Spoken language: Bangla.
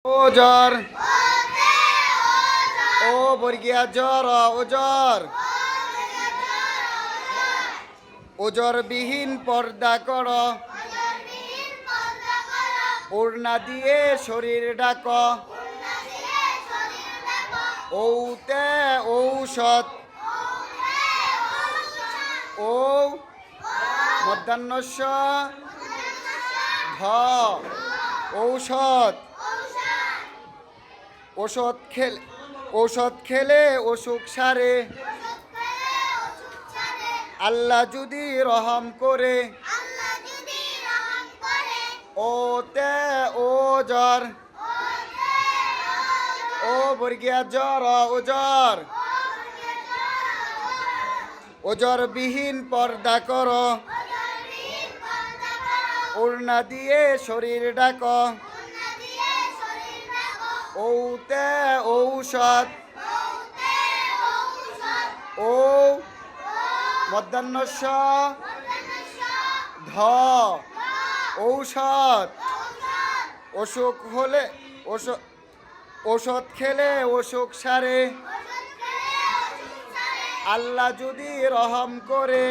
ওজর ও বর্গিয়া জর ওজর ওজর বিহীন পর্দা কর ওড়না দিয়ে শরীর ডাক ঔতে ঔষধ ও মধ্যাহ্নস্য ধ ঔষধ ঔষধ খেলে অসুখ সারে আল্লাহ যদি রহম করে ওতে ওজর ও বর্গিয়া জর ওজর ওজর বিহীন পর্দা কর ওড়না দিয়ে শরীর ডাক ঔতে ঔষধ ও মধ্যাহ্নস্য ধ ঔষধ অসুখ হলে ঔষধ খেলে অসুখ সারে আল্লাহ যদি রহম করে